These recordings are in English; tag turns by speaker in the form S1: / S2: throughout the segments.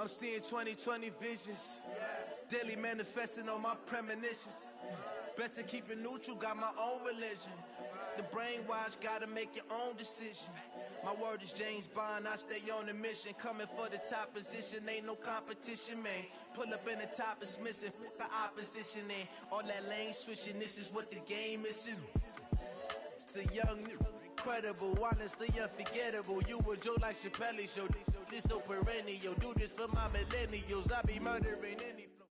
S1: I'm seeing 2020 visions. Daily manifesting on my premonitions. Best to keep it neutral, got my own religion. The brainwash, gotta make your own decision. My word is James Bond, I stay on a mission. Coming for the top position, ain't no competition, man. Pull up in the top, it's missing, the opposition, and all that lane switching, this is what the game is. It's the young, incredible, honestly unforgettable. You a Joe like Chappelle show, this so perennial. Do this for my millennials, I be murdering any flow.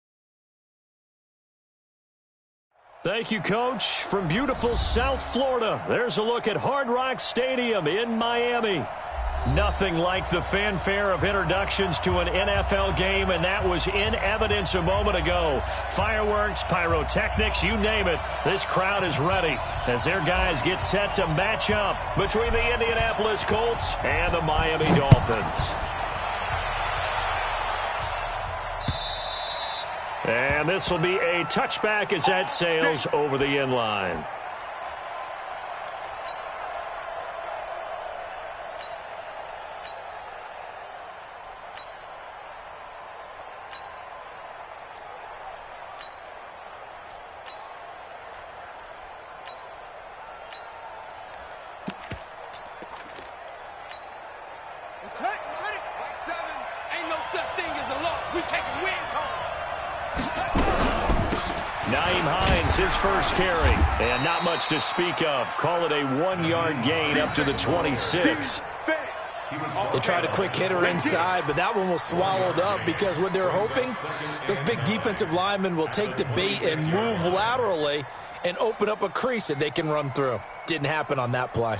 S2: Thank you, Coach. From beautiful South Florida, there's a look at Hard Rock Stadium in Miami. Nothing like the fanfare of introductions to an NFL game, and that was in evidence a moment ago. Fireworks, pyrotechnics, you name it. This crowd is ready as their guys get set to match up between the Indianapolis Colts and the Miami Dolphins. And this will be a touchback as that sails over the end line. His first carry, and not much to speak of. Call it a 1-yard gain up to the 26.
S3: They tried a quick hitter inside, but that one was swallowed up because what they're hoping, those big defensive linemen will take the bait and move laterally and open up a crease that they can run through. Didn't happen on that play.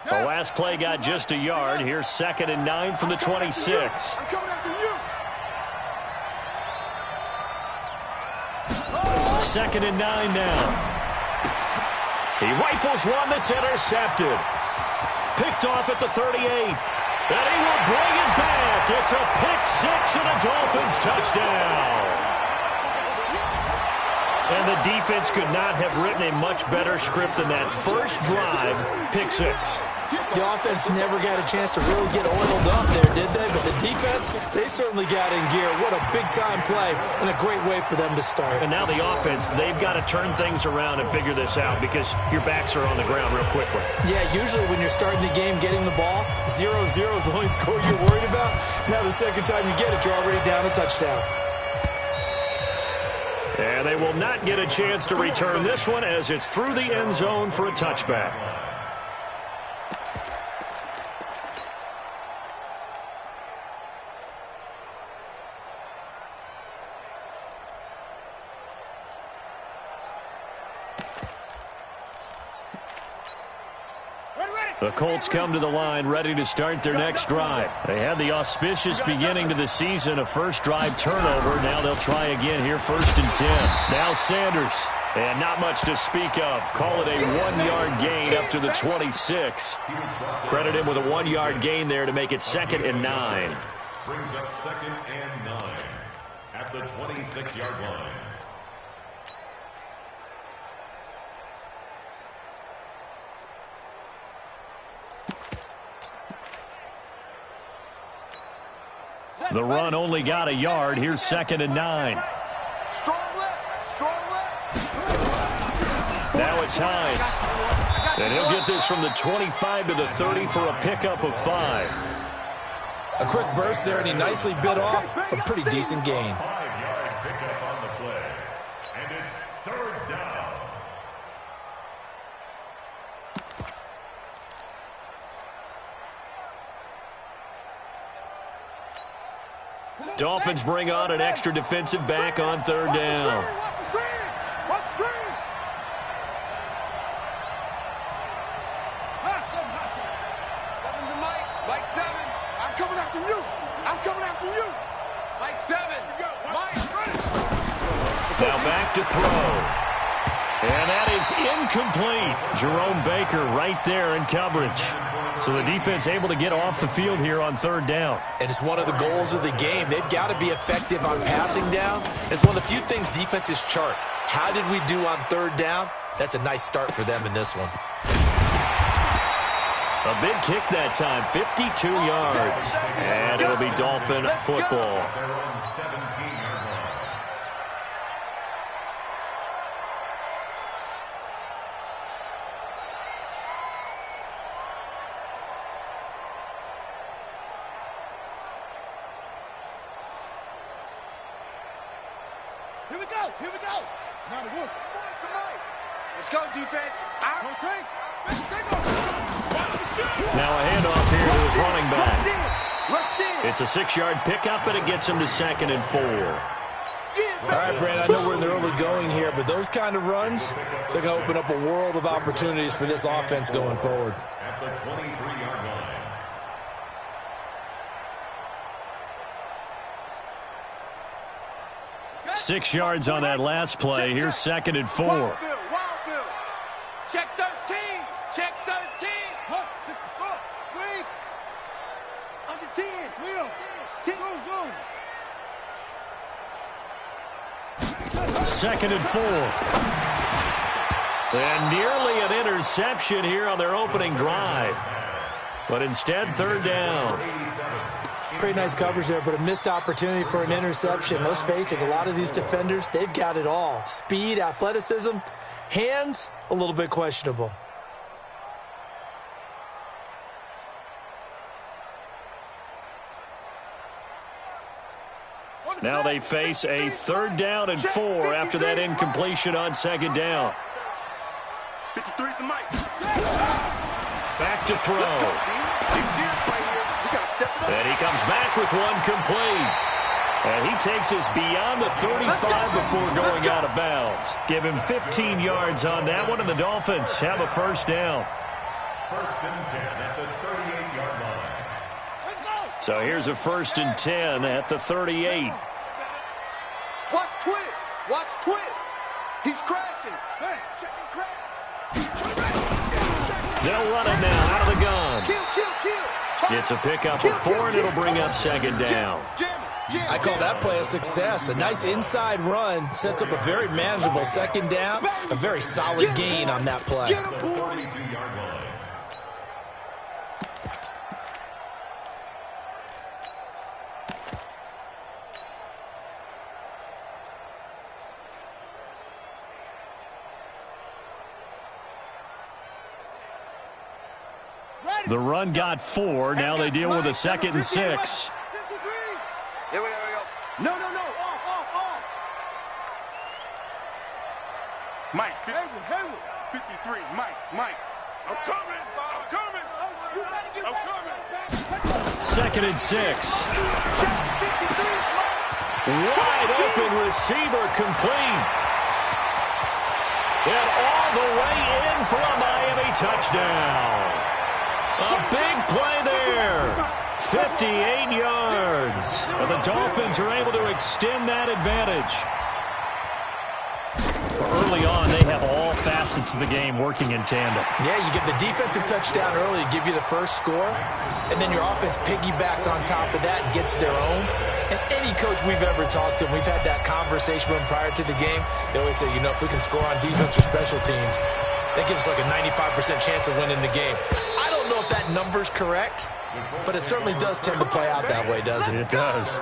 S2: The last play got just a yard. Here's 2nd and 9 from the 26.
S4: I'm coming after you.
S2: 2nd and 9 now. He rifles one that's intercepted. Picked off at the 38. And he will bring it back. It's a pick six and a Dolphins touchdown. And the defense could not have written a much better script than that first drive, pick six.
S3: The offense never got a chance to really get oiled up there, did they? But the defense, they certainly got in gear. What a big-time play and a great way for them to start.
S2: And now the offense, they've got to turn things around and figure this out because your backs are on the ground real quickly.
S3: Yeah, usually when you're starting the game, getting the ball, 0-0 is the only score you're worried about. Now the second time you get it, you're already down a touchdown.
S2: And they will not get a chance to return this one as it's through the end zone for a touchback. The Colts come to the line ready to start their next drive. They had the auspicious beginning to the season, a first drive turnover. Now they'll try again here, 1st and 10. Now Sanders, and not much to speak of. Call it a 1-yard gain up to the 26. Credit him with a 1-yard gain there to make it 2nd and 9.
S5: Brings up 2nd and 9 at the 26-yard line.
S2: The run only got a yard. Here's 2nd and 9.
S4: Strong left, strong left.
S2: Now it's Hines. And he'll get this from the 25 to the 30 for a pickup of 5.
S3: A quick burst there, and he nicely bit off a pretty decent gain.
S5: 5-yard pickup on the play. And it's 3rd down.
S2: Dolphins bring on an extra defensive back on 3rd down.
S4: Watch the screen. Watch the screen. Hustle. 7 to Mike. Mike 7. I'm coming after you. I'm coming after you. Mike 7. Mike.
S2: Now back to throw. And that is incomplete. Jerome Baker right there in coverage. So the defense able to get off the field here on third down.
S3: And it's one of the goals of the game. They've got to be effective on passing down. It's one of the few things defenses chart. How did we do on third down? That's a nice start for them in this one.
S2: A big kick that time, 52 yards. And it'll be Dolphin football.
S4: Here we go. Now the work. Let's go, defense. Out.
S2: Now a handoff here to his running back. It's a 6-yard pickup, and it gets him to 2nd and 4.
S3: All right, Brandon, I know we're in the early going here, but those kind of runs, they're going to open up a world of opportunities for this offense going forward.
S5: At the 23-yard line.
S2: 6 yards on that last play. Here's 2nd and 4.
S4: Wild Bill. Check 13. Check 13. 64. Wait. Under 10. Wheel. 10. Go.
S2: 2nd and 4. And nearly an interception here on their opening drive. But instead, third down.
S3: Pretty nice coverage there, but a missed opportunity for an interception. Let's face it, a lot of these defenders, they've got it all. Speed, athleticism, hands, a little bit questionable.
S2: Now they face a 3rd down and 4 after that incompletion on 2nd down.
S4: 53's the mic.
S2: Back to throw. And he comes back with one complete. And he takes us beyond the 35 before going out of bounds. Give him 15 yards on that one, and the Dolphins have a first down.
S5: 1st and 10 at the 38-yard line.
S4: Let's go.
S2: So here's a 1st and 10 at the 38.
S4: Watch Twitch. Watch Twitch. He's crashing. Hey, check and crash.
S2: They'll run it now out of the gun.
S4: Kill.
S2: It's a pickup of 4, and it'll bring up 2nd down.
S3: I call that play a success. A nice inside run sets up a very manageable 2nd down. A very solid gain on that play.
S5: The 42-yard line.
S2: The run got 4. Now they deal with a 2nd and 6.
S4: Here we go. No. Off. Mike, Haywood. 53, Mike. I'm coming.
S2: 2nd and 6. Wide open receiver complete. And all the way in for a Miami touchdown. A big play there. 58 yards. And the Dolphins are able to extend that advantage. Early on, they have all facets of the game working in tandem.
S3: Yeah, you get the defensive touchdown early to give you the first score, and then your offense piggybacks on top of that and gets their own. And any coach we've ever talked to, and we've had that conversation with them prior to the game, they always say, if we can score on defense or special teams, that gives us like a 95% chance of winning the game. I don't know if that number's correct, but it certainly does tend to play out that way, doesn't it?
S2: It does.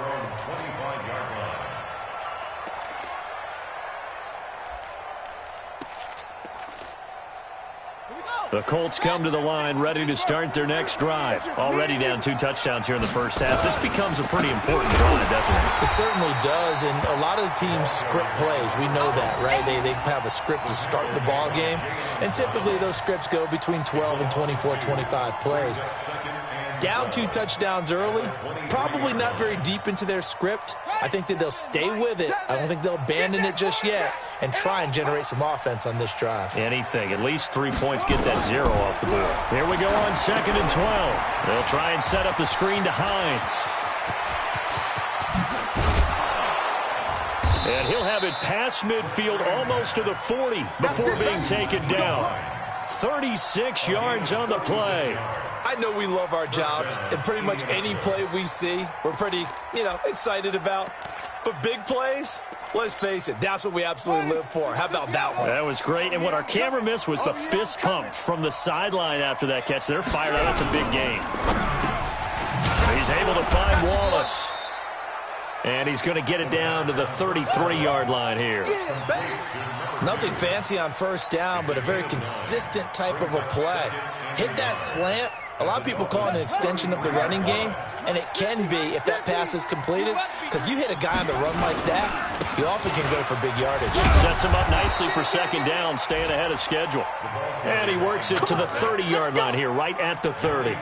S2: The Colts come to the line ready to start their next drive. Already down 2 touchdowns here in the first half. This becomes a pretty important drive, doesn't it?
S3: It certainly does, and a lot of the teams script plays. We know that, right? They have a script to start the ball game, and typically those scripts go between 12 and 24, 25 plays. Down 2 touchdowns early, probably not very deep into their script. I think that they'll stay with it. I don't think they'll abandon it just yet and try and generate some offense on this drive.
S2: Anything. At least 3 points, get that 0 off the board. Here we go on 2nd and 12. They'll try and set up the screen to Hines. And he'll have it past midfield almost to the 40 before being taken down. 36 yards on the play.
S3: I know we love our jobs, and pretty much any play we see, we're pretty, excited about. But big plays, let's face it, that's what we absolutely live for. How about that one?
S2: That was great, and what our camera missed was the fist pump from the sideline after that catch. They're fired up. That's a big game. He's able to find Wallace. And he's going to get it down to the 33-yard line here.
S3: Nothing fancy on first down, but a very consistent type of a play. Hit that slant. A lot of people call it an extension of the running game, and it can be if that pass is completed, because you hit a guy on the run like that, he often can go for big yardage.
S2: Sets him up nicely for second down, staying ahead of schedule. And he works it to the 30-yard line here, right at the 30.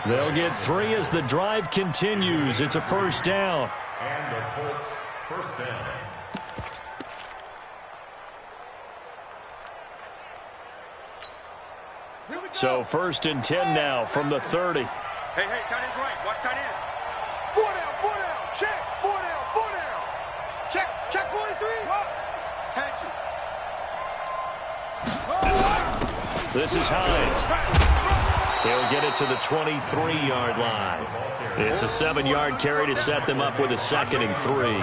S2: They'll get 3 as the drive continues. It's a first down.
S5: And the Colts first down.
S2: So 1st and 10 now from the 30.
S4: Hey, tight end's right. Watch tight end. 4 down. Check. 4 down. Check 43. Catch it.
S2: This is Hines. He'll get it to the 23-yard line. It's a 7-yard carry to set them up with a 2nd and 3.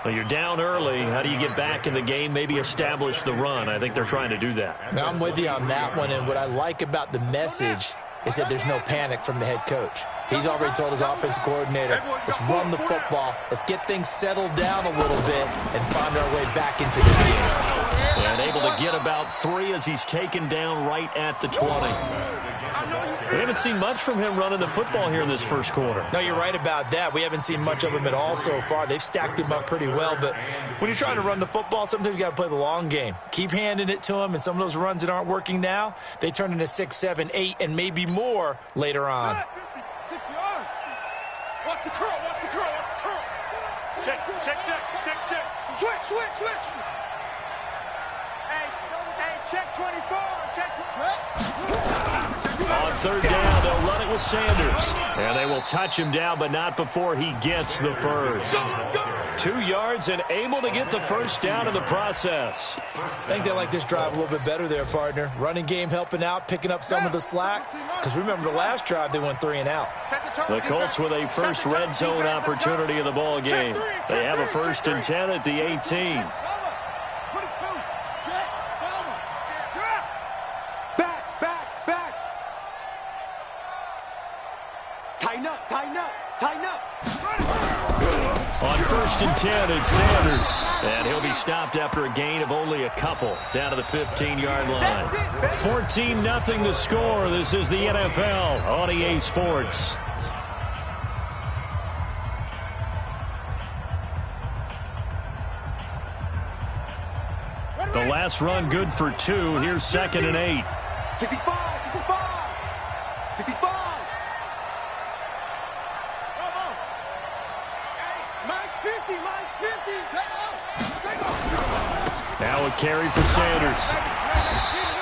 S2: Well, you're down early. How do you get back in the game, maybe establish the run? I think they're trying to do that.
S3: Now, I'm with you on that one, and what I like about the message is that there's no panic from the head coach. He's already told his offensive coordinator, let's run the football, let's get things settled down a little bit and find our way back into this game.
S2: And able to get about 3 as he's taken down right at the 20. We haven't seen much from him running the football here in this first quarter.
S3: No, you're right about that. We haven't seen much of him at all so far. They've stacked him up pretty well, but when you're trying to run the football, sometimes you got to play the long game. Keep handing it to him, and some of those runs that aren't working now, they turn into 6, 7, 8, and maybe more later on.
S4: Watch the curl. Check. Switch. Hey, check 24.
S2: On 3rd down, they'll run it with Sanders. And they will touch him down, but not before he gets the first. 2 yards and able to get the first down in the process.
S3: I think they like this drive a little bit better there, partner. Running game helping out, picking up some of the slack. Because remember, the last drive, they went 3 and out.
S2: The Colts with a first red zone opportunity in the ball game. They have a 1st and 10 at the 18.
S4: Tighten up.
S2: On 1st and 10, it's Sanders. And he'll be stopped after a gain of only a couple, down to the 15-yard line. 14-0 the score. This is the NFL on EA Sports. The last run good for 2. Here's 2nd and 8.
S4: 65.
S2: Now a carry for Sanders.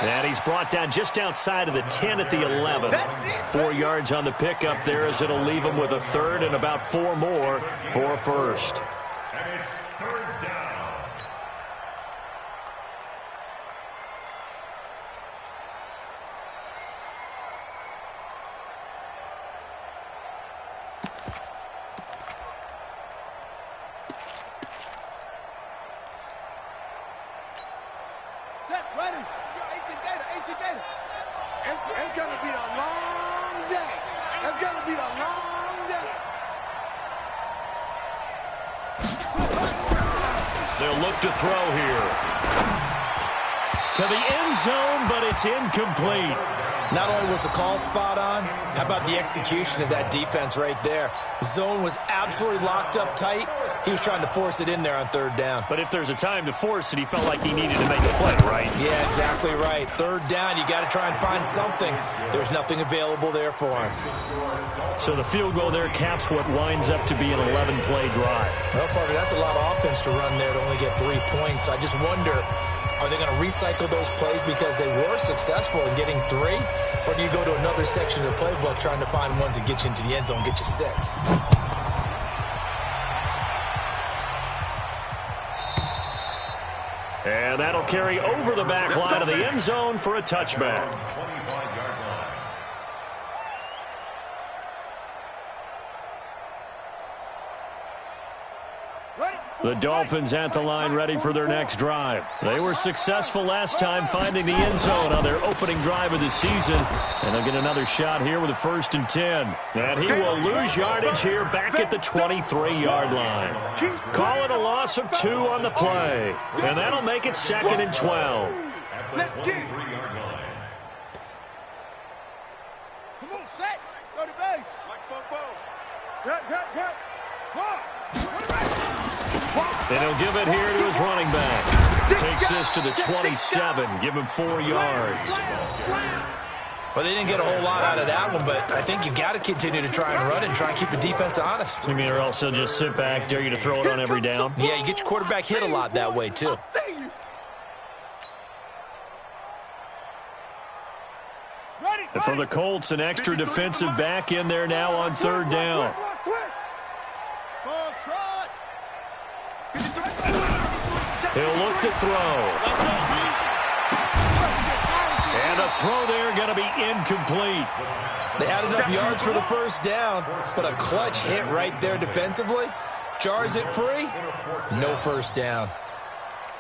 S2: And he's brought down just outside of the 10 at the 11. 4 yards on the pickup there as it'll leave him with a 3rd and about 4 more for a first.
S5: And it's 3rd down.
S4: Ready. HC data. It's going to be a long day. It's going to be a long day.
S2: They'll look to throw here. To the end zone, but it's incomplete.
S3: Not only was the call spot on, how about the execution of that defense right there? The zone was absolutely locked up tight. He was trying to force it in there on 3rd down.
S2: But if there's a time to force it, he felt like he needed to make a play, right?
S3: Yeah, exactly right. 3rd down, you got to try and find something. There's nothing available there for him.
S2: So the field goal there caps what winds up to be an 11-play drive.
S3: Well, partner, that's a lot of offense to run there to only get 3 points. So I just wonder, are they going to recycle those plays because they were successful in getting 3? Or do you go to another section of the playbook trying to find ones that get you into the end zone, get you 6?
S2: And that'll carry over the back line of the end zone for a touchback.
S5: 25-yard line.
S2: The Dolphins at the line ready for their next drive. They were successful last time finding the end zone on their opening drive of the season. And they'll get another shot here with a 1st and 10. And he will lose yardage here back at the 23-yard line. Call it a loss of 2 on the play. And that'll make it 2nd and 12.
S5: At the 23-yard line.
S4: Come on, set. Go to base. Watch Bobo. Cut.
S2: And he'll give it here to his running back. Takes this to the 27. Give him 4 yards.
S3: Well, they didn't get a whole lot out of that one, but I think you've got to continue to try and run it and try and keep the defense honest.
S2: You mean, or else they'll just sit back, dare you to throw it on every down?
S3: Yeah, you get your quarterback hit a lot that way, too.
S2: And for the Colts, an extra defensive back in there now on 3rd down. He'll look to throw. And a throw there going to be incomplete.
S3: They had enough yards for the 1st down, but a clutch hit right there defensively. Jars it free. No 1st down.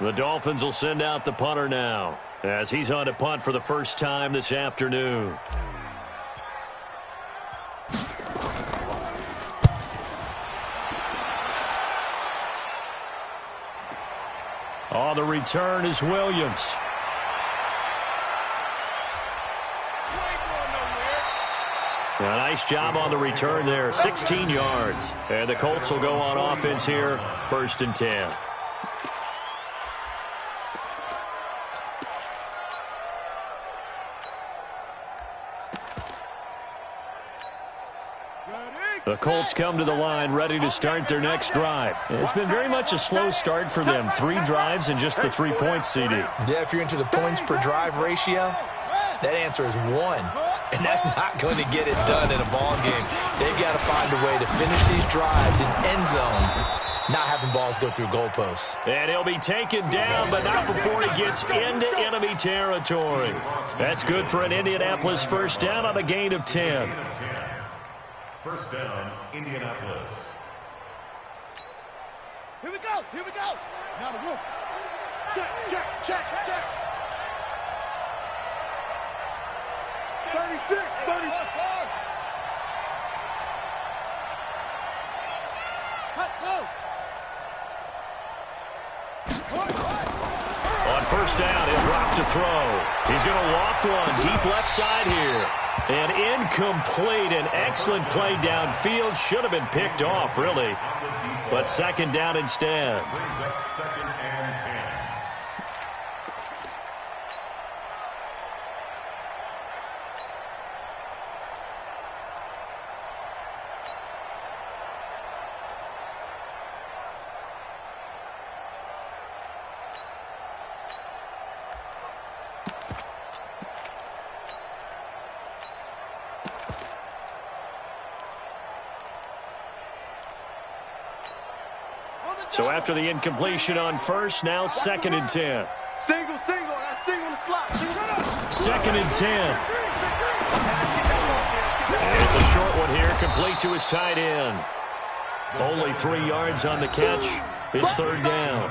S2: The Dolphins will send out the punter now, as he's on to punt for the first time this afternoon. On the return is Williams. A nice job on the return there, 16 yards. And the Colts will go on offense here, 1st and 10. The Colts come to the line ready to start their next drive. It's been very much a slow start for them. 3 drives and just the 3 points, CD.
S3: Yeah, if you're into the points per drive ratio, that answer is 1. And that's not going to get it done in a ball game. They've got to find a way to finish these drives in end zones, not having balls go through goalposts.
S2: And he'll be taken down, but not before he gets into enemy territory. That's good for an Indianapolis 1st down on a gain of 10.
S5: 1st down, Indianapolis.
S4: Here we go. Now the roof. Check. 36.
S2: On 1st down, he'll drop to throw. He's going to loft one deep left side here. And incomplete. An excellent play downfield. Should have been picked off, really. But 2nd down instead.
S5: Brings up 2nd and 10.
S2: So after the incompletion on 1st, now 2nd and 10.
S4: Single. That's single the slot.
S2: 2nd and 10. And it's a short one here, complete to his tight end. Only 3 yards on the catch. It's 3rd down.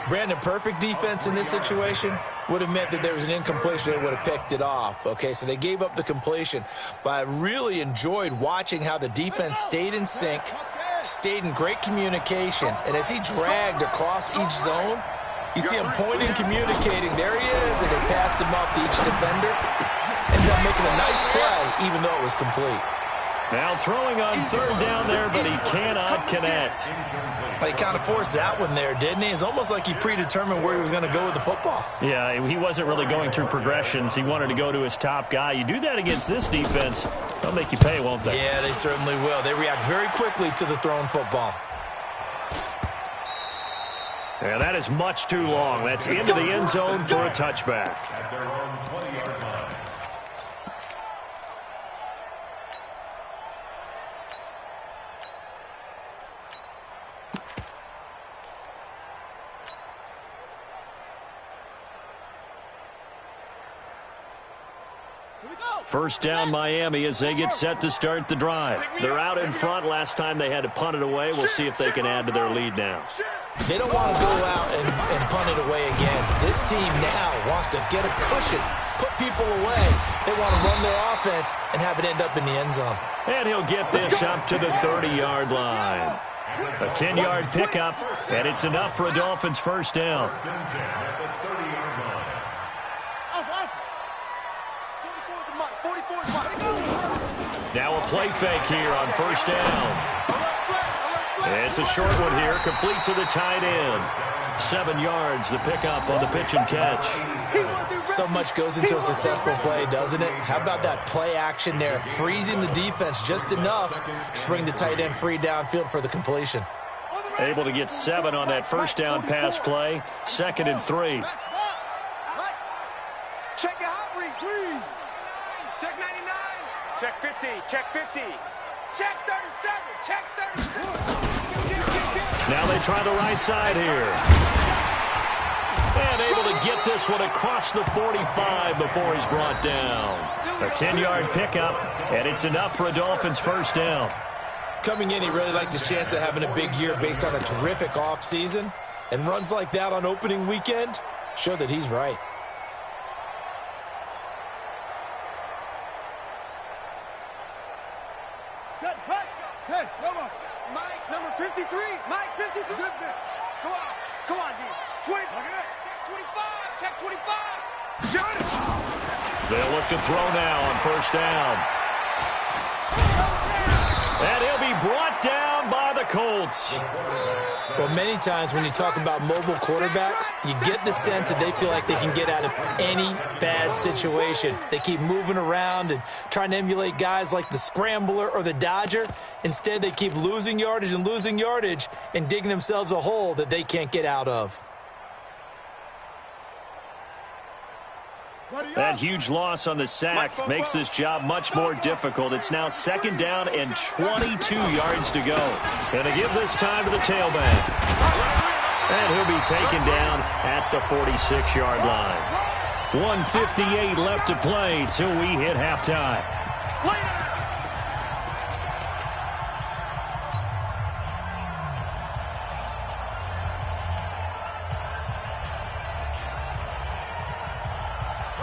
S3: Brandon, perfect defense in this situation would have meant that there was an incompletion. They would have picked it off. Okay, so they gave up the completion. But I really enjoyed watching how the defense stayed in sync, stayed in great communication, and as he dragged across each zone, you see him pointing, communicating. There he is, and they passed him off to each defender. Ended up making a nice play, even though it was complete.
S2: Now throwing on 3rd down there, but he cannot connect.
S3: But he kind of forced that one there, didn't he? It's almost like he predetermined where he was going to go with the football.
S2: Yeah, he wasn't really going through progressions. He wanted to go to his top guy. You do that against this defense, they'll make you pay, won't they?
S3: Yeah, they certainly will. They react very quickly to the thrown football.
S2: Yeah, that is much too long. That's into the end zone for a touchback.
S5: At their own 20-yard line.
S2: First down Miami as they get set to start the drive. They're out in front. Last time they had to punt it away. We'll see if they can add to their lead now.
S3: They don't want to go out and punt it away again. This team now wants to get a cushion, put people away. They want to run their offense and have it end up in the end zone.
S2: And he'll get this up to the 30-yard line. A 10-yard pickup, and it's enough for a Dolphins first down. Now a play fake here on first down. It's a short one here, complete to the tight end. 7 yards, the pickup on the pitch and catch.
S3: So much goes into a successful play, doesn't it? How about that play action there, freezing the defense just enough to bring the tight end free downfield for the completion.
S2: Able to get 7 on that first down pass play. 2nd and 3.
S4: Check your hot reads, please. Check 99. Check 50. Check 50. Check 37. Check 37.
S2: Now they try the right side here. And able to get this one across the 45 before he's brought down. A 10-yard pickup, and it's enough for a Dolphins first down.
S3: Coming in, he really liked his chance of having a big year based on a terrific offseason. And runs like that on opening weekend show that he's right.
S4: Set, hey, come on. Mike, number 53. Mike, 53. Come on. Come on, D. 20. Check 25. Check 25. Got it.
S2: They'll look to throw now on first down. And he'll be brought down by the Colts.
S3: Well, many times when you talk about mobile quarterbacks, you get the sense that they feel like they can get out of any bad situation. They keep moving around and trying to emulate guys like the Scrambler or the Dodger. Instead, they keep losing yardage and digging themselves a hole that they can't get out of.
S2: That huge loss on the sack makes this job much more difficult. It's now 2nd down and 22 yards to go. And they give this time to the tailback. And he'll be taken down at the 46-yard line. 1:58 left to play till we hit halftime.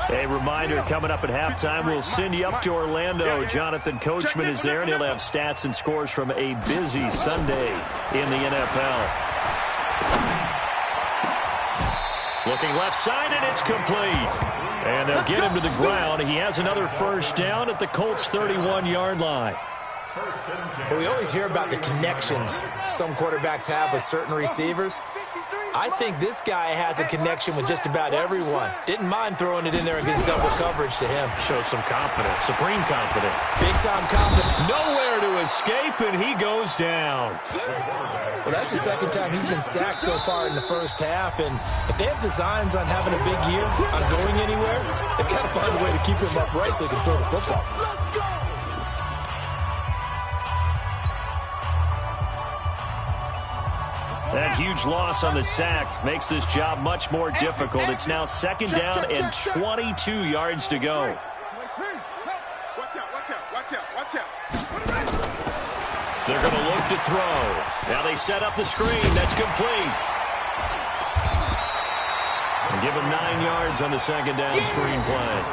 S2: A reminder, coming up at halftime, we'll send you up to Orlando. Jonathan Coachman is there, and he'll have stats and scores from a busy Sunday in the NFL. Looking left side, and it's complete. And they'll get him to the ground. He has another first down at the Colts' 31-yard line.
S3: Well, we always hear about the connections some quarterbacks have with certain receivers. I think this guy has a connection with just about everyone. Didn't mind throwing it in there against double coverage to him.
S2: Shows some confidence, supreme confidence.
S3: Big-time confidence.
S2: Nowhere to escape, and he goes down.
S3: Well, that's the 2nd time he's been sacked so far in the first half, and if they have designs on having a big year, on going anywhere, they've got to find a way to keep him upright so he can throw the football.
S2: That huge loss on the sack makes this job much more difficult. It's now 2nd down and 22 yards to go.
S4: Watch out.
S2: They're going to look to throw. Now they set up the screen. That's complete. And give him 9 yards on the 2nd down screen play.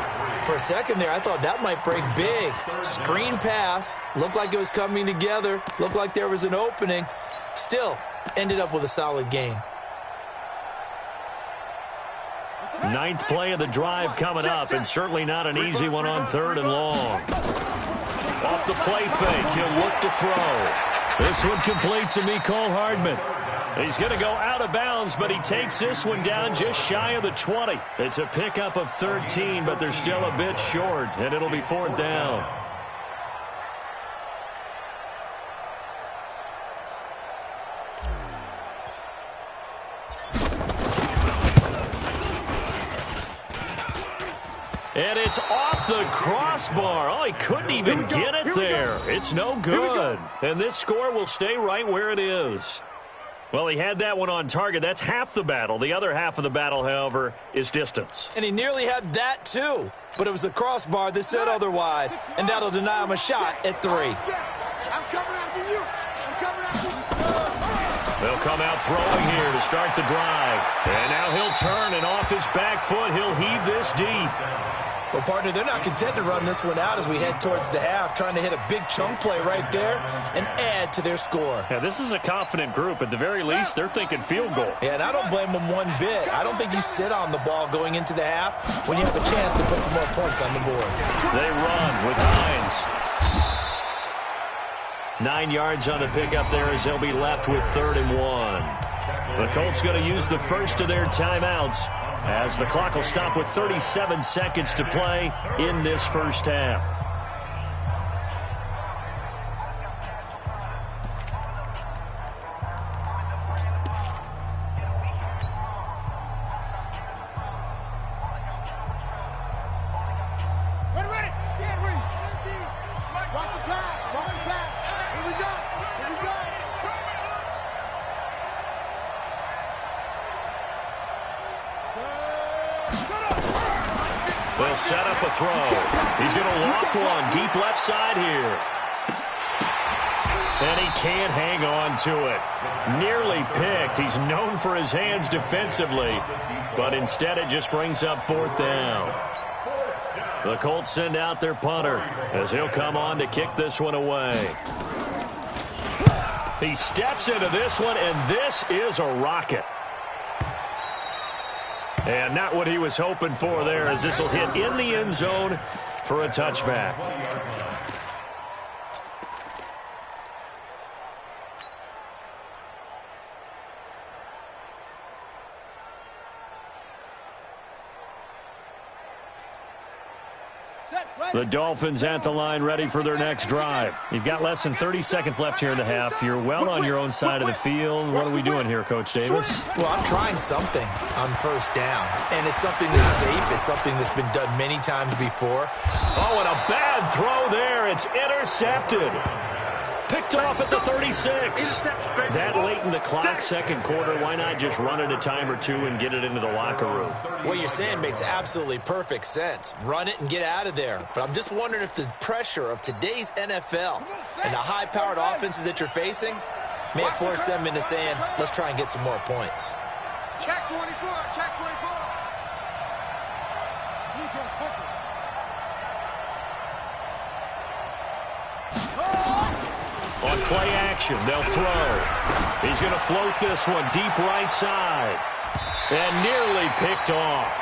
S3: For a second there, I thought that might break big. Screen pass. Looked like it was coming together. Looked like there was an opening. Still, ended up with a solid game.
S2: 9th play of the drive coming up, and certainly not an easy one on 3rd and long. Off the play fake, he'll look to throw. This one complete to Mecole Hardman. He's going to go out of bounds, but he takes this one down just shy of the 20. It's a pickup of 13, but they're still a bit short, and it'll be 4th down. And it's off the crossbar. Oh, he couldn't even get it there. It's no good. And this score will stay right where it is. Well, he had that one on target. That's half the battle. The other half of the battle, however, is distance.
S3: And he nearly had that, too. But it was the crossbar that said otherwise, and that'll deny him a shot at 3.
S4: I'm coming after you. I'm coming after you.
S2: They'll come out throwing here to start the drive. And now he'll turn, and off his back foot, he'll heave this deep.
S3: Well, partner, they're not content to run this one out as we head towards the half, trying to hit a big chunk play right there and add to their score.
S2: Yeah, this is a confident group. At the very least, they're thinking field goal.
S3: Yeah, and I don't blame them one bit. I don't think you sit on the ball going into the half when you have a chance to put some more points on the board.
S2: They run with Hines. 9 yards on the pickup there as they'll be left with 3rd and 1. The Colts going to use the first of their timeouts as the clock will stop with 37 seconds to play in this first half. They'll set up a throw. He's going to loft one deep left side here. And he can't hang on to it. Nearly picked. He's known for his hands defensively, but instead it just brings up 4th down. The Colts send out their punter as he'll come on to kick this one away. He steps into this one, and this is a rocket. And not what he was hoping for there, as this will hit in the end zone for a touchback. The Dolphins at the line ready for their next drive. You've got less than 30 seconds left here in the half. You're well on your own side of the field. What are we doing here, Coach Davis?
S3: Well, I'm trying something on 1st down. And it's something that's safe. It's something that's been done many times before.
S2: Oh, and a bad throw there. It's intercepted. Picked off at the 36. That late in the clock, second quarter, why not just run it a time or two and get it into the locker room?
S3: What you're saying makes absolutely perfect sense. Run it and get out of there. But I'm just wondering if the pressure of today's NFL and the high-powered offenses that you're facing may force them into saying, let's try and get some more points.
S4: Check 24, check 24.
S2: On play action, they'll throw. He's going to float this one deep right side. And nearly picked off.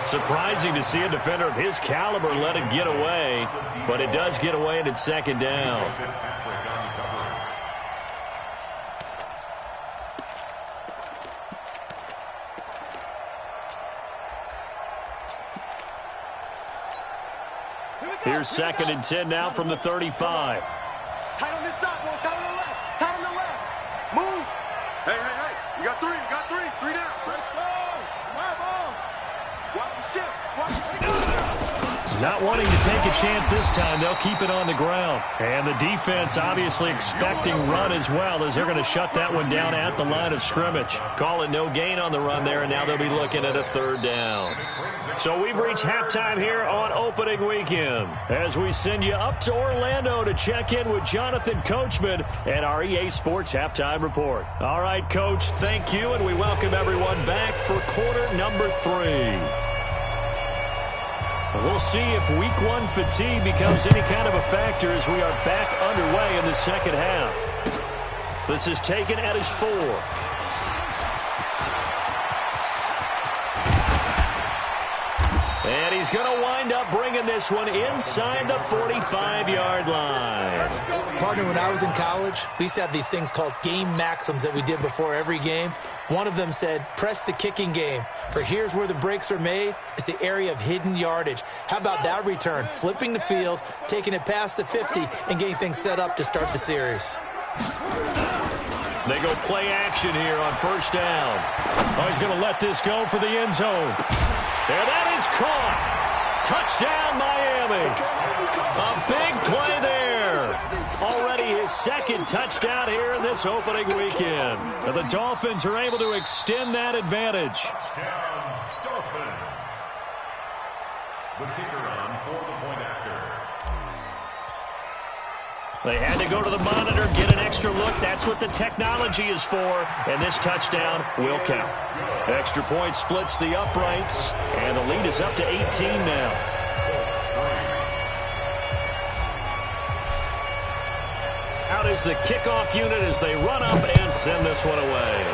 S2: Surprising to see a defender of his caliber let it get away, but it does get away and it's 2nd down. Here's 2nd and 10 now from the 35.
S4: Tight on this side, boy. Tight on the left. Tight on the left. Move. Hey, hey, hey. You got 3. You got 3. 3 down. Press slow. My ball. Watch the ship. Watch the ship.
S2: Not wanting to take a chance this time, they'll keep it on the ground. And the defense obviously expecting run as well, as they're going to shut that one down at the line of scrimmage. Call it no gain on the run there, and now they'll be looking at a 3rd down. So we've reached halftime here on opening weekend as we send you up to Orlando to check in with Jonathan Coachman and our EA Sports Halftime Report. All right, Coach, thank you, and we welcome everyone back for quarter number 3. We'll see if week 1 fatigue becomes any kind of a factor as we are back underway in the second half. This is taken at his 4. And he's going to wind up bringing this one inside the 45-yard line.
S3: Partner, when I was in college, we used to have these things called game maxims that we did before every game. One of them said, press the kicking game. For here's where the breaks are made. It's the area of hidden yardage. How about that return? Flipping the field, taking it past the 50, and getting things set up to start the series.
S2: They go play action here on 1st down. Oh, he's going to let this go for the end zone. And that is caught. Touchdown, Miami. A big play there. Already his second touchdown here in this opening weekend. And the Dolphins are able to extend that advantage.
S5: Touchdown, Dolphins. The kicker on for the point after.
S2: They had to go to the monitor, get an extra look. That's what the technology is for. And this touchdown will count. Extra point splits the uprights. And the lead is up to 18 now. Out is the kickoff unit as they run up and send this one away.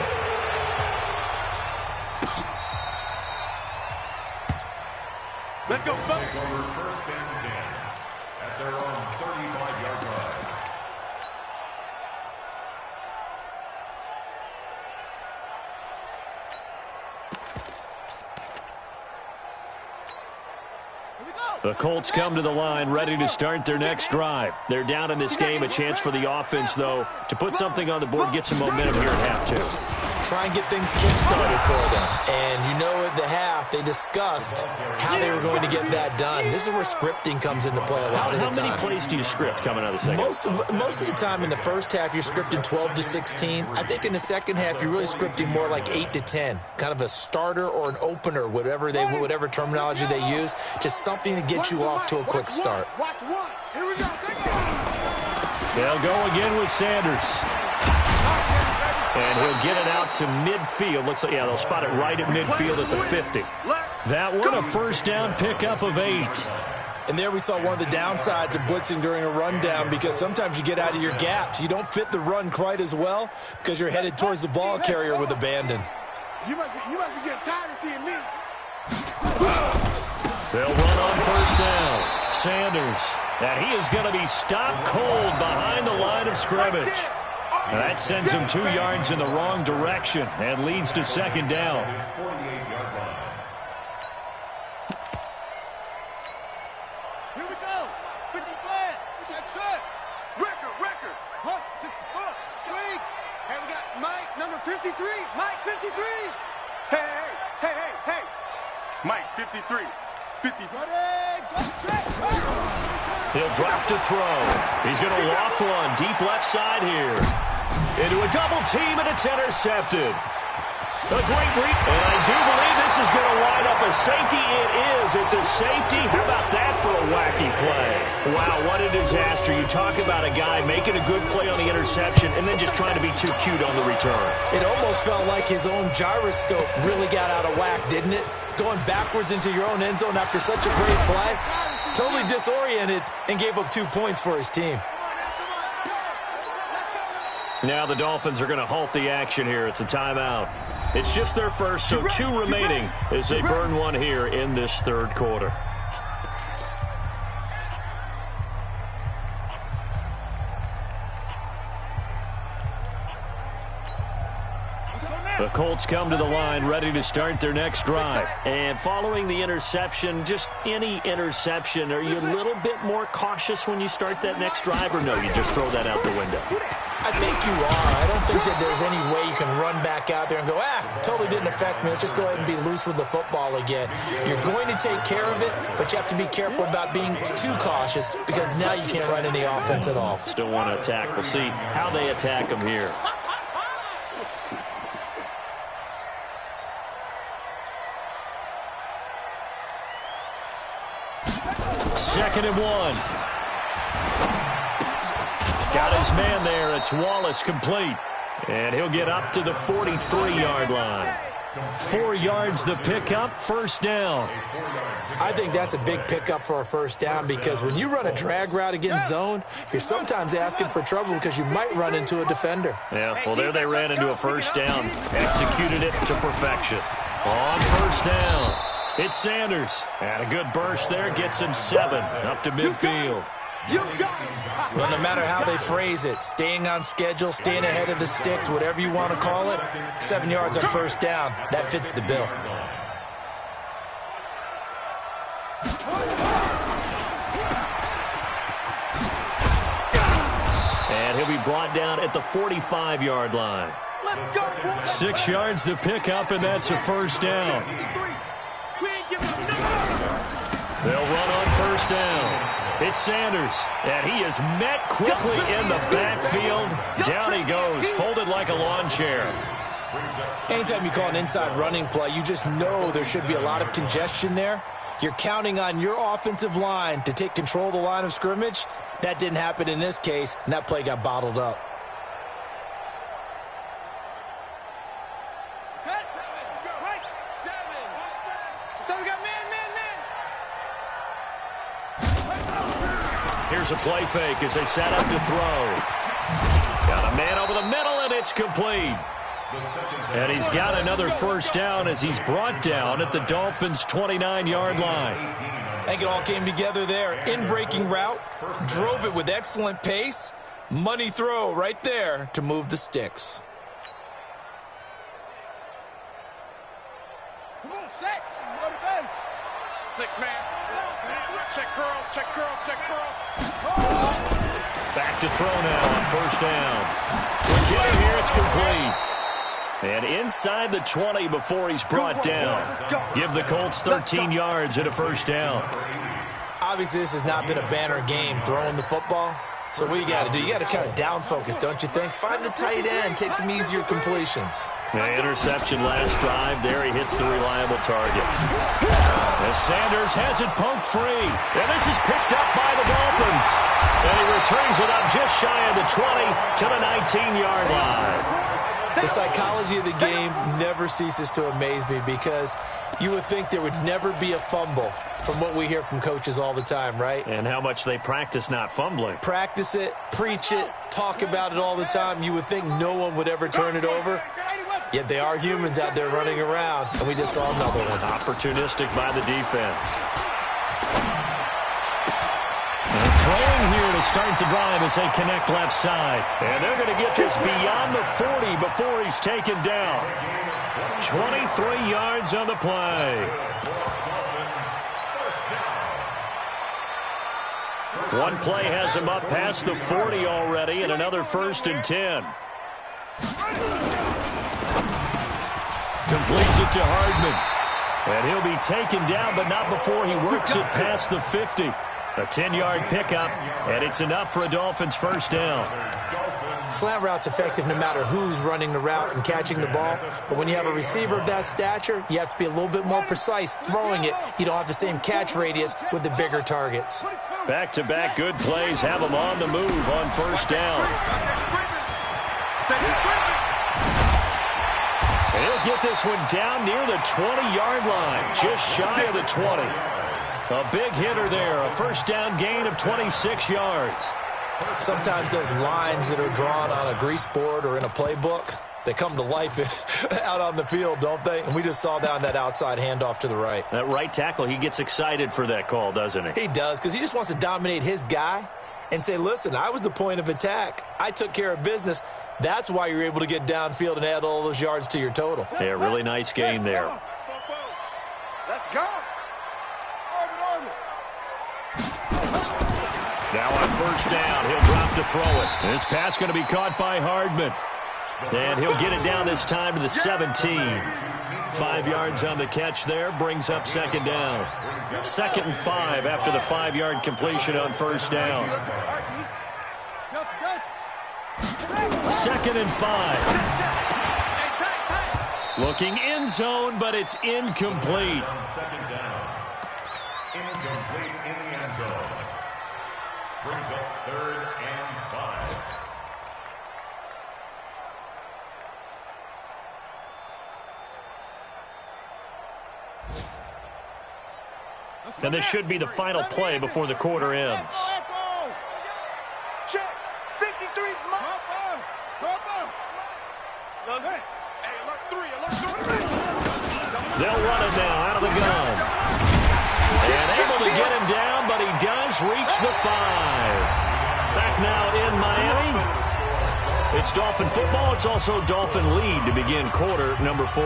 S4: Let's go, folks.
S5: First and 10 at their own 35-yard line.
S2: The Colts come to the line ready to start their next drive. They're down in this game. A chance for the offense, though, to put something on the board, get some momentum here at half two.
S3: Try and get things kick-started for them. And you know at the half, they discussed how they were going to get that done. This is where scripting comes into play a lot of the time.
S2: How many plays do you script coming out of the second?
S3: Most of the time in the first half, you're scripting 12 to 16. I think in the second half, you're really scripting more like 8 to 10. Kind of a starter or an opener, whatever terminology they use. Just something to get you off to a quick start.
S4: Watch one. Here we go.
S2: They'll go again with Sanders. And he'll get it out to midfield. Looks like, yeah, they'll spot it right at midfield at the 50. That one, a first down pickup of 8.
S3: And there we saw one of the downsides of blitzing during a rundown, because sometimes you get out of your gaps. You don't fit the run quite as well because you're headed towards the ball carrier with abandon.
S4: You must be getting tired of seeing me.
S2: They'll run on first down. Sanders. And he is going to be stopped cold behind the line of scrimmage. That sends him 2 yards in the wrong direction and leads to second down.
S4: Here we go. 50 flat. That's it. Record. 64. Swing. And we got Mike, number 53. Mike, 53. Hey. Mike, 53. 50.
S2: He'll drop to throw. He's going to loft one deep left side here. Into a double team, and it's intercepted. A great read, and I do believe this is going to wind up a safety. It is. It's a safety. How about that for a wacky play? Wow, what a disaster. You talk about a guy making a good play on the interception and then just trying to be too cute on the return.
S3: It almost felt like his own gyroscope really got out of whack, didn't it? Going backwards into your own end zone after such a great play. Totally disoriented and gave up 2 points for his team.
S2: Now the Dolphins are going to halt the action here. It's a timeout. It's just their first, so 2 remaining as they burn one here in this third quarter. The Colts come to the line ready to start their next drive. And following the interception, just any interception, are you a little bit more cautious when you start that next drive, or no, you just throw that out the window?
S3: I think you are. I don't think that there's any way you can run back out there and go, totally didn't affect me. Let's just go ahead and be loose with the football again. You're going to take care of it, but you have to be careful about being too cautious, because now you can't run any offense at all.
S2: Still want to attack. We'll see how they attack them here. Second and 1. Got his man there. It's Wallace complete. And he'll get up to the 43-yard line. 4 yards the pickup, first down.
S3: I think that's a big pickup for a first down, because when you run a drag route against zone, you're sometimes asking for trouble because you might run into a defender.
S2: Yeah, well, there they ran into a first down. Executed it to perfection. On first down, it's Sanders. And a good burst there gets him 7 up to midfield.
S3: Well, no matter how they phrase it, staying on schedule, staying ahead of the sticks, whatever you want to call it, 7 yards on first down, that fits the bill.
S2: And he'll be brought down at the 45-yard line. 6 yards the pickup, and that's a first down. They'll run on first down. It's Sanders, and he is met quickly in the backfield. Down he goes, folded like a lawn chair.
S3: Anytime you call an inside running play, you just know there should be a lot of congestion there. You're counting on your offensive line to take control of the line of scrimmage. That didn't happen in this case, and that play got bottled up.
S2: Here's a play fake as they set up to throw. Got a man over the middle, and it's complete. And he's got another first down as he's brought down at the Dolphins' 29-yard line.
S3: I think it all came together there. In-breaking route, drove it with excellent pace. Money throw right there to move the sticks.
S4: Come on, set. Go to bench. 6-man. Check curls, check curls, check curls.
S2: Back to throw now on first down. Quick hitter here, it's complete. And inside the 20 before he's brought down. Give the Colts 13 yards and a first down.
S3: Obviously, this has not been a banner game throwing the football. So what you got to do, you got to kind of down focus, don't you think? Find the tight end, take some easier completions.
S2: Interception last drive. There he hits the reliable target. As Sanders has it poked free. And this is picked up by the Dolphins. And he returns it up just shy of the 20 to the 19-yard line.
S3: The psychology of the game never ceases to amaze me because you would think there would never be a fumble from what we hear from coaches all the time, right?
S2: And how much they practice not fumbling.
S3: Practice it, preach it, talk about it all the time. You would think no one would ever turn it over. Yet they are humans out there running around, and we just saw another one.
S2: Opportunistic by the defense. And throwing here to start the drive as they connect left side. And they're going to get this beyond the 40 before he's taken down. 23 yards on the play. One play has him up past the 40 already, and another 1st and 10. Completes it to Hardman. And he'll be taken down, but not before he works it past the 50. A 10-yard pickup, and it's enough for a Dolphins first down.
S3: Slant route's effective no matter who's running the route and catching the ball. But when you have a receiver of that stature, you have to be a little bit more precise throwing it. You don't have the same catch radius with the bigger targets.
S2: Back-to-back good plays have him on the move on first down. And he'll get this one down near the 20-yard line, just shy of the 20. A big hitter there, a first down gain of 26 yards.
S3: Sometimes those lines that are drawn on a grease board or in a playbook, they come to life out on the field, don't they? And we just saw down that outside handoff to the right.
S2: That right tackle, he gets excited for that call, doesn't he?
S3: He does, because he just wants to dominate his guy and say, listen, I was the point of attack. I took care of business. That's why you're able to get downfield and add all those yards to your total.
S2: Yeah, really nice gain there.
S4: Let's go.
S2: Now on first down, he'll drop to throw it. This pass going to be caught by Hardman. And he'll get it down this time to the 17. 5 yards on the catch there, brings up second down. 2nd and 5 after the 5-yard completion on first down. 2nd and 5. Looking end zone, but it's incomplete.
S5: Second down. Incomplete in the end zone. Brings up 3rd and 5.
S2: And this should be the final play before the quarter ends.
S4: Check. 53's my Hey, alert 3, alert 3.
S2: They'll run it now out of the gun. And able to get him down, but he does reach the 5. Back now in Miami. It's Dolphin football. It's also Dolphin lead to begin quarter number 4.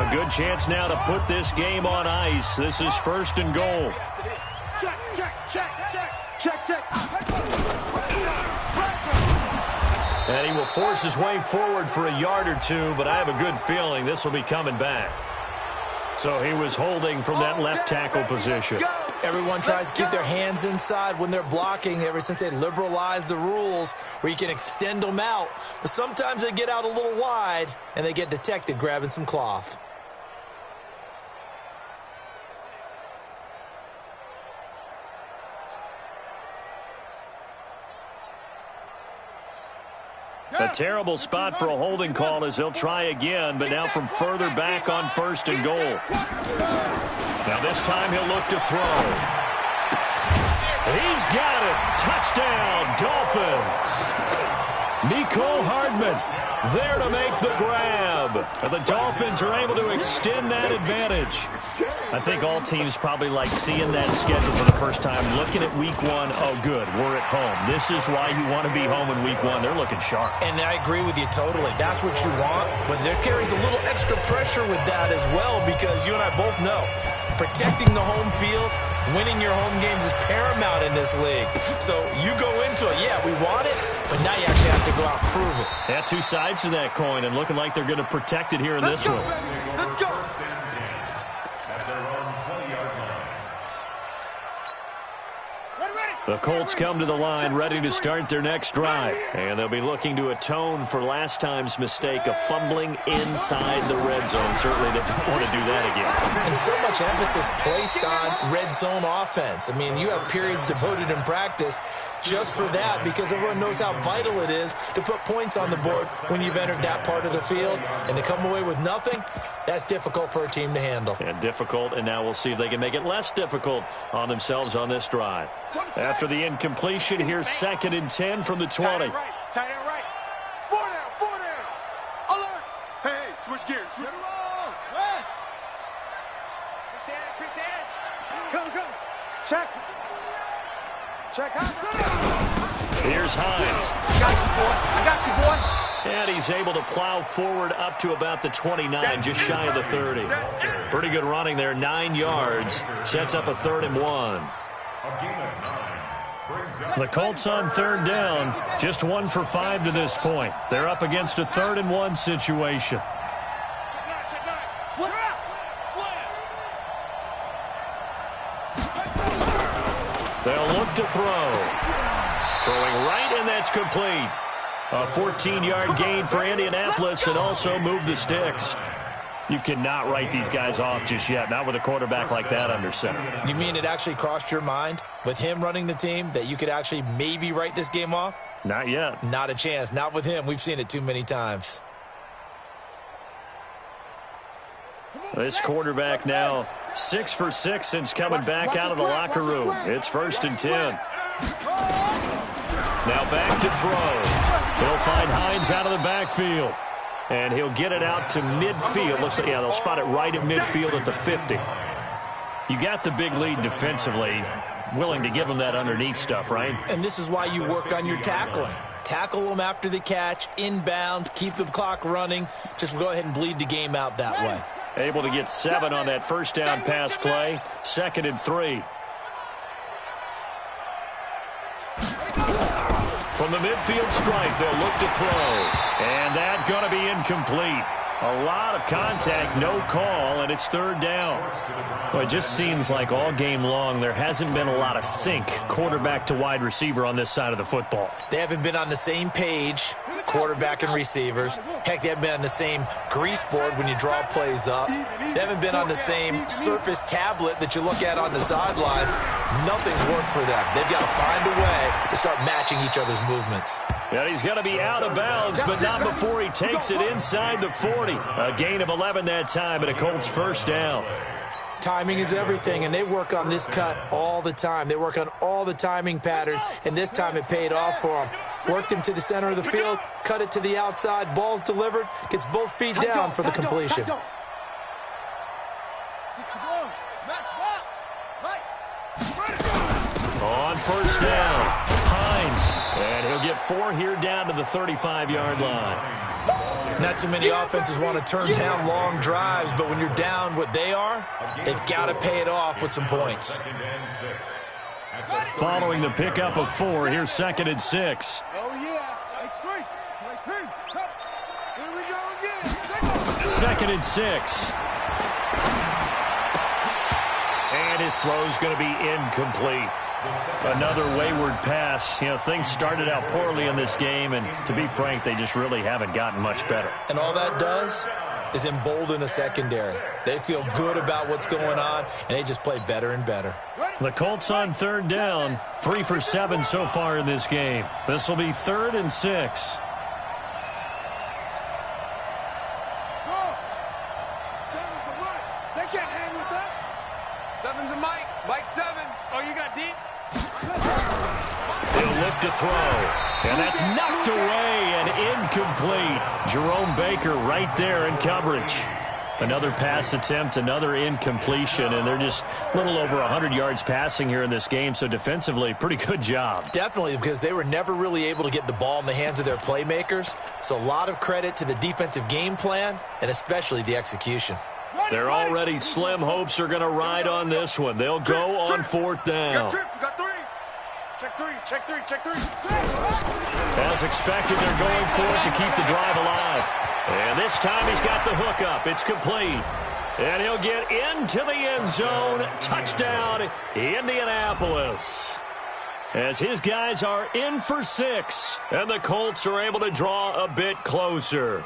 S2: A good chance now to put this game on ice. This is 1st and goal.
S4: Check, check, check, check, check, check.
S2: And he will force his way forward for a yard or two, but I have a good feeling this will be coming back. So he was holding from that left tackle position.
S3: Everyone tries to keep their hands inside when they're blocking ever since they liberalized the rules where you can extend them out. But sometimes they get out a little wide and they get detected grabbing some cloth.
S2: A terrible spot for a holding call as they'll try again, but now from further back on 1st and goal. Now this time he'll look to throw. He's got it. Touchdown, Dolphins. Mecole Hardman there to make the grab. And the Dolphins are able to extend that advantage. I think all teams probably like seeing that schedule for the first time, looking at week 1. Oh, good, we're at home. This is why you want to be home in week 1. They're looking sharp.
S3: And I agree with you totally. That's what you want. But there carries a little extra pressure with that as well, because you and I both know protecting the home field, winning your home games is paramount in this league. So you go into it, yeah, we want it, but now you actually have to go out and prove it.
S2: Yeah, two sides to that coin, and looking like they're going to protect it here in this one.
S4: Let's go.
S2: The Colts come to the line ready to start their next drive. And they'll be looking to atone for last time's mistake of fumbling inside the red zone. Certainly they don't want to do that again.
S3: And so much emphasis placed on red zone offense. I mean, you have periods devoted in practice just for that, because everyone knows how vital it is to put points on the board when you've entered that part of the field. And to come away with nothing, that's difficult for a team to handle.
S2: And difficult, and now we'll see if they can make it less difficult on themselves on this drive. After the incompletion, here's 2nd and 10 from the 20.
S4: Tight end right. 4 down. Alert. Hey, switch gears. Switch. West. Quick dance. Go. Check.
S2: Here's Hines.
S4: I got you, boy.
S2: And he's able to plow forward up to about the 29, just shy of the 30. Pretty good running there, 9 yards. Sets up a 3rd and 1. The Colts on 3rd down, just 1 for 5 to this point. They're up against a 3rd and 1 situation. They'll look to throw. Throwing right, and that's complete. A 14-yard gain for Indianapolis, and also move the sticks. You cannot write these guys off just yet, not with a quarterback like that under center.
S3: You mean it actually crossed your mind with him running the team that you could actually maybe write this game off?
S2: Not yet.
S3: Not a chance. Not with him. We've seen it too many times.
S2: This quarterback now 6 for 6 since coming back out of the locker room. It's 1st and 10. Now back to throw. He'll find Hines out of the backfield. And he'll get it out to midfield. Looks like, yeah, they'll spot it right at midfield at the 50. You got the big lead defensively. Willing to give them that underneath stuff, right?
S3: And this is why you work on your tackling. Tackle them after the catch, inbounds, keep the clock running. Just go ahead and bleed the game out that way.
S2: Able to get 7 on that first down pass play. 2nd and 3. From the midfield stripe, they'll look to throw. And that's going to be incomplete. A lot of contact, no call, and it's 3rd down. Well, it just seems like all game long there hasn't been a lot of sync quarterback to wide receiver on this side of the football.
S3: They haven't been on the same page, quarterback and receivers. Heck, they haven't been on the same grease board when you draw plays up. They haven't been on the same surface tablet that you look at on the sidelines. Nothing's worked for them. They've got to find a way to start matching each other's movements.
S2: And he's going to be out of bounds, but not before he takes it inside the 40. A gain of 11 that time, and a Colts 1st down.
S3: Timing is everything, and they work on this cut all the time. They work on all the timing patterns, and this time it paid off for them. Worked him to the center of the field, cut it to the outside, ball's delivered, gets both feet down for the completion.
S2: On 1st down, Hines, and he'll get 4 here down to the 35-yard line.
S3: Not too many offenses want to turn down long drives, but when you're down what they are, they've got to pay it off with some points.
S2: Following the pickup of 4, here's 2nd and 6.
S4: Oh, yeah. Here we go again.
S2: 2nd and 6. And his throw's going to be incomplete. Another wayward pass. You know, things started out poorly in this game, and to be frank, they just really haven't gotten much better.
S3: And all that does is embolden a secondary. They feel good about what's going on, and they just play better and better.
S2: The Colts on 3rd down, 3 for 7 so far in this game. This will be 3rd and 6.
S4: Seven's a Mike. They can't hang with us. Seven's a Mike. Mike 7. Oh, you got deep?
S2: He'll look to throw. And that's knocked away and incomplete. Jerome Baker right there in coverage. Another pass attempt, another incompletion, and they're just a little over 100 yards passing here in this game, so defensively, pretty good job.
S3: Definitely, because they were never really able to get the ball in the hands of their playmakers. So a lot of credit to the defensive game plan, and especially the execution.
S2: They're already slim hopes are going to ride on this one. They'll go on 4th down.
S4: Got 3. Check 3.
S2: As expected, they're going for it to keep the drive alive. And this time he's got the hook up. It's complete. And he'll get into the end zone. Touchdown, Indianapolis. As his guys are in for 6. And the Colts are able to draw a bit closer.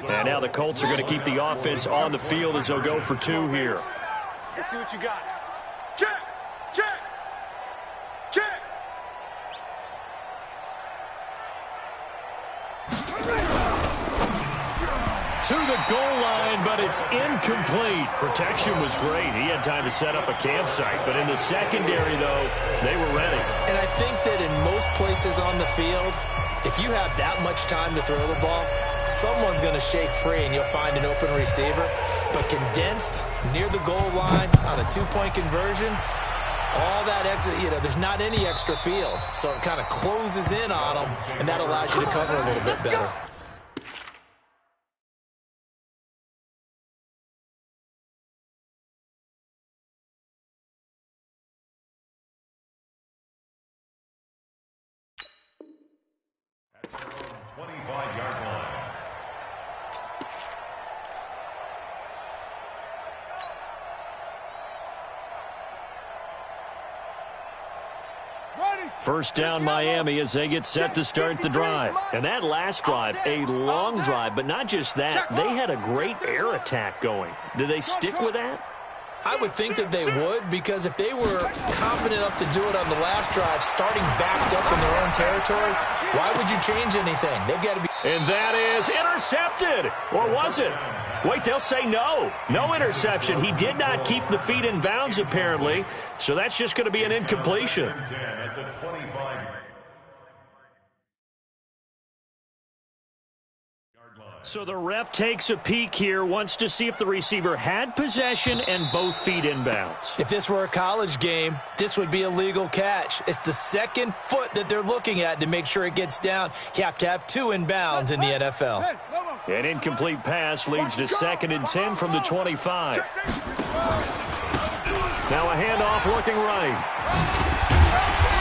S2: And now the Colts are going to keep the offense on the field as they'll go for 2 here.
S4: Let's see what you got. Check.
S2: To the goal line, but it's incomplete. Protection was great. He had time to set up a campsite, but in the secondary, though, they were ready.
S3: And I think that in most places on the field, if you have that much time to throw the ball, someone's going to shake free and you'll find an open receiver. But condensed near the goal line on a 2-point conversion, all that exit, there's not any extra field. So it kind of closes in on them, and that allows you to cover a little bit better.
S5: At their own 25-yard line.
S2: First down, Miami, as they get set to start the drive. And that last drive, a long drive, but not just that. They had a great air attack going. Do they stick with that?
S3: I would think that they would, because if they were confident enough to do it on the last drive, starting backed up in their own territory, why would you change anything? They've got to be...
S2: And that is intercepted. Or was it? Wait, they'll say no. No interception. He did not keep the feet in bounds, apparently. So that's just going to be an incompletion.
S5: At the 25.
S2: So the ref takes a peek here, wants to see if the receiver had possession and both feet inbounds.
S3: If this were a college game, this would be a legal catch. It's the second foot that they're looking at to make sure it gets down. You have to have 2 inbounds in the NFL.
S2: An incomplete pass leads to 2nd and 10 from the 25. Now a handoff looking right.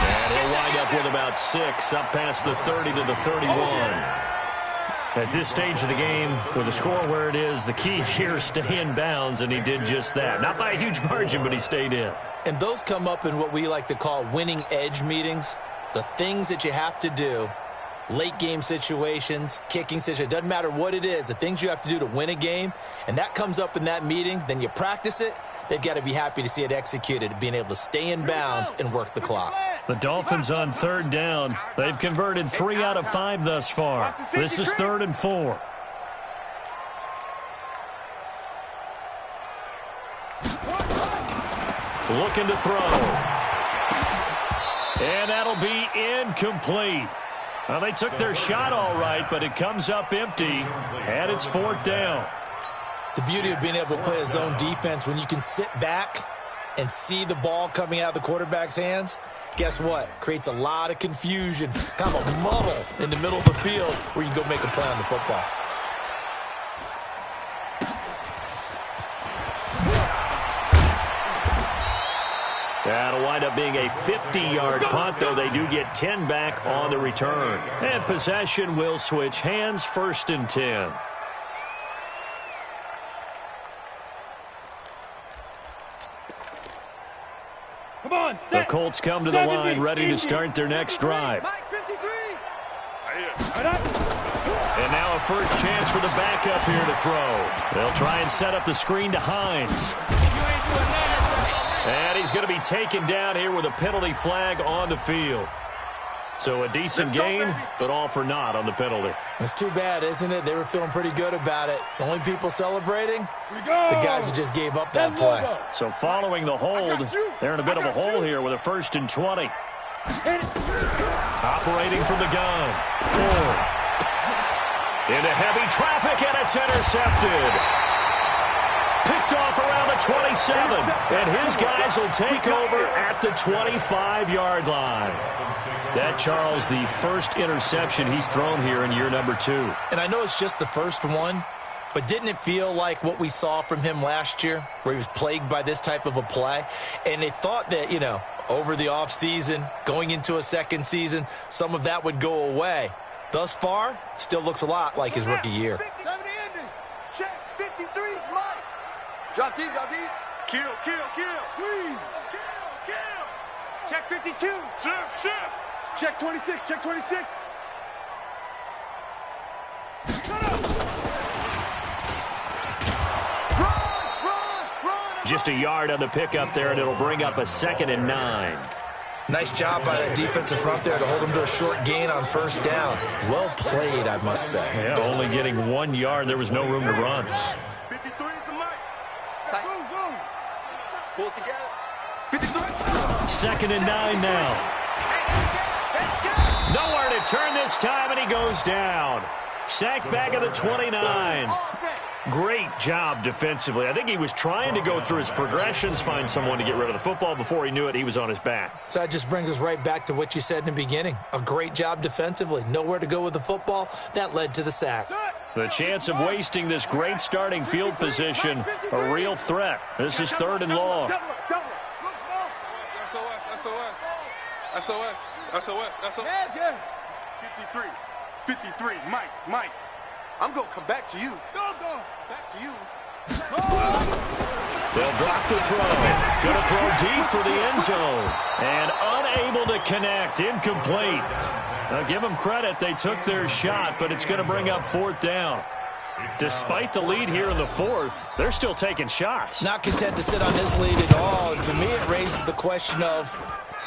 S2: And he'll wind up with about 6 up past the 30 to the 31. At this stage of the game, with the score where it is, the key here is stay in bounds, and he did just that. Not by a huge margin, but he stayed in.
S3: And those come up in what we like to call winning edge meetings. The things that you have to do, late game situations, kicking situations, doesn't matter what it is, the things you have to do to win a game, and that comes up in that meeting, then you practice it. They've got to be happy to see it executed, being able to stay in bounds and work the clock.
S2: The Dolphins on 3rd down. They've converted 3 out of 5 thus far. This is 3rd and 4. Looking to throw. And that'll be incomplete. Well, they took their shot all right, but it comes up empty, and it's 4th down.
S3: The beauty of being able to play a zone defense when you can sit back and see the ball coming out of the quarterback's hands, guess what? Creates a lot of confusion, kind of a muddle in the middle of the field where you can go make a play on the football.
S2: That'll wind up being a 50-yard punt, though they do get 10 back on the return. And possession will switch hands, 1st and 10.
S6: Come on,
S2: the Colts come to the line, ready to start their next drive. And now a first chance for the backup here to throw. They'll try and set up the screen to Hines. And he's going to be taken down here with a penalty flag on the field. So a decent gain, but all for naught on the penalty.
S3: It's too bad, isn't it? They were feeling pretty good about it. The only people celebrating, the guys who just gave up that play.
S2: So following the hold, they're in a bit of a hole here with a 1st and 20. Operating from the gun. Ford. Into heavy traffic, and it's intercepted. Picked off around the 27, and his guys will take over at the 25-yard line. That, Charles, the first interception he's thrown here in year number 2.
S3: And I know it's just the first one, but didn't it feel like what we saw from him last year, where he was plagued by this type of a play? And they thought that, you know, over the offseason, going into a second season, some of that would go away. Thus far, still looks a lot like his rookie year.
S4: 70 ending. Check. 53's Mike. Drop deep, drop deep. Kill. Squeeze. Kill.
S6: Check 52.
S4: Shift.
S6: Check 26. Check 26.
S4: Run.
S2: Just a yard on the pickup there, and it'll bring up a 2nd and 9.
S3: Nice job by that defensive front there to hold him to a short gain on 1st down. Well played, I must say.
S2: Yeah, only getting 1 yard. There was no room to run.
S4: 53 is the mic. Zoom. Pull it together. 53.
S2: 2nd and 9 now. Nowhere to turn this time, and he goes down. Sacked back at the 29. Great job defensively. I think he was trying to go through his progressions, find someone to get rid of the football. Before he knew it, he was on his back.
S3: So that just brings us right back to what you said in the beginning. A great job defensively. Nowhere to go with the football. That led to the sack.
S2: The chance of wasting this great starting field position, a real threat. This is 3rd and long.
S4: SOS. 53. Mike. I'm going to come back to you. Go. Back to you.
S2: They'll drop the throw. Going to throw deep for the end zone. And unable to connect. Incomplete. Now give them credit. They took their shot, but it's going to bring up 4th down. Despite the lead here in the 4th, they're still taking shots.
S3: Not content to sit on this lead at all. And to me, it raises the question of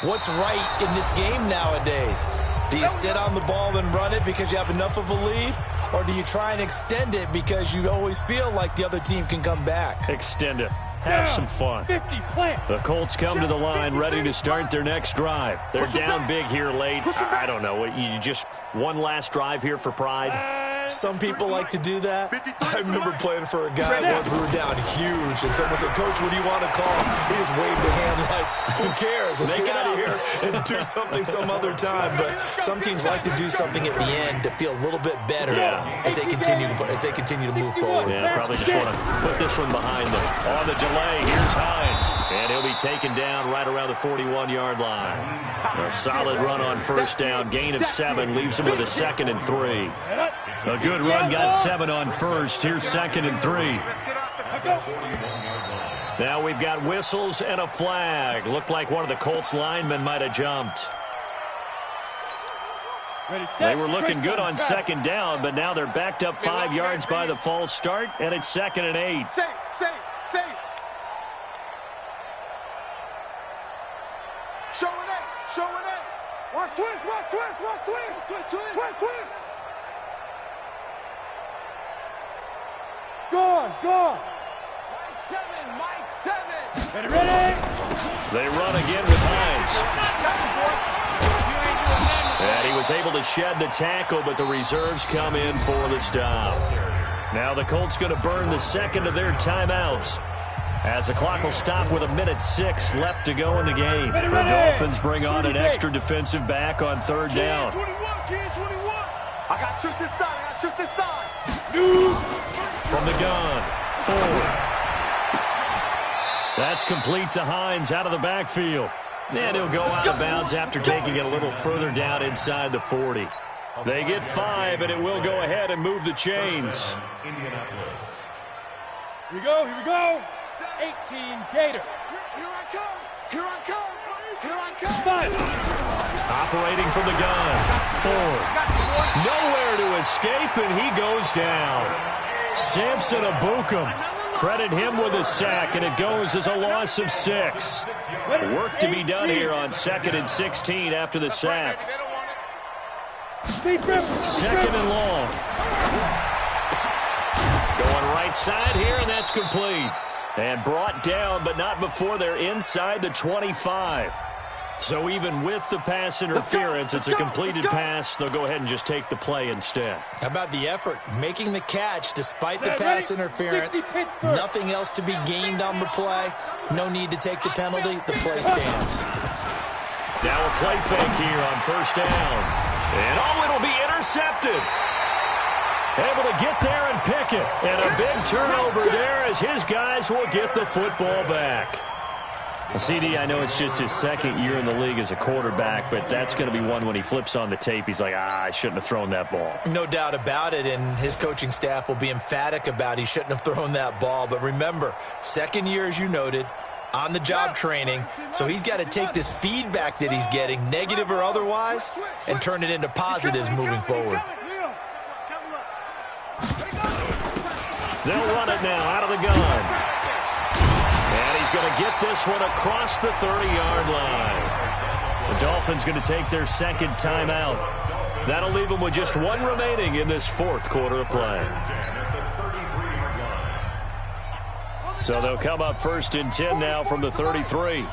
S3: what's right in this game nowadays. Do you sit on the ball and run it because you have enough of a lead? Or do you try and extend it because you always feel like the other team can come back?
S2: Extend it. Have some fun.
S6: 50, plant.
S2: The Colts come to the line ready to start their next drive. They're down big here late. I don't know. You just one last drive here for pride?
S3: Some people like to do that. I remember playing for a guy once. We were down huge, and someone said, "Coach, what do you want to call?" He just waved a hand like, "Who cares? Let's get out of here and do something some other time." But some teams like to do something at the end to feel a little bit better as they continue to move forward.
S2: Yeah, probably just want to put this one behind them. On the delay, here's Hines, and he'll be taken down right around the 41-yard line. A solid run on 1st down, gain of 7, leaves him with a 2nd and 3. A good run, got 7 on 1st. Here's 2nd and 3. Now we've got whistles and a flag. Looked like one of the Colts linemen might have jumped. They were looking good on 2nd down, but now they're backed up 5 yards by the false start, and it's 2nd and 8.
S4: Safe. Showing it. Watch twist.
S6: Go.
S4: Mike 7.
S6: Ready?
S2: They run again with Hines. And he was able to shed the tackle, but the reserves come in for the stop. Now the Colts going to burn the 2nd of their timeouts. As the clock will stop with 1:06 left to go in the game. The Dolphins bring on an extra defensive back on third down.
S4: I got shoot this side. I got shoot this side.
S2: From the gun, forward. That's complete to Hines out of the backfield. And he'll go out of bounds after taking it a little further down inside the 40. They get 5, and it will go ahead and move the chains.
S6: Here we go. 18 Gator.
S4: Here I come. Here I come. Here I come.
S6: 5.
S2: Operating from the gun, forward. Nowhere to escape, and he goes down. Samson Abukum. Credit him with a sack, and it goes as a loss of 6. Work to be done here on 2nd and 16 after the sack. 2nd and long. Going right side here, and that's complete. And brought down, but not before they're inside the 25. So even with the pass interference, it's a completed pass. They'll go ahead and just take the play instead.
S3: How about the effort? Making the catch despite the pass interference. Nothing else to be gained on the play. No need to take the penalty. The play stands.
S2: Now a play fake here on first down. And it'll be intercepted. Able to get there and pick it. And a big turnover there as his guys will get the football back. CD, I know it's just his 2nd year in the league as a quarterback, but that's going to be one when he flips on the tape. He's like, I shouldn't have thrown that ball.
S3: No doubt about it, and his coaching staff will be emphatic about he shouldn't have thrown that ball. But remember, 2nd year, as you noted, on-the-job training, so he's got to take this feedback that he's getting, negative or otherwise, and turn it into positives moving forward.
S2: They'll run it now out of the gun. And he's going to get this one across the 30-yard line. The Dolphins going to take their 2nd timeout. That'll leave them with just 1 remaining in this 4th quarter of play. So they'll come up 1st and 10 now from the 33.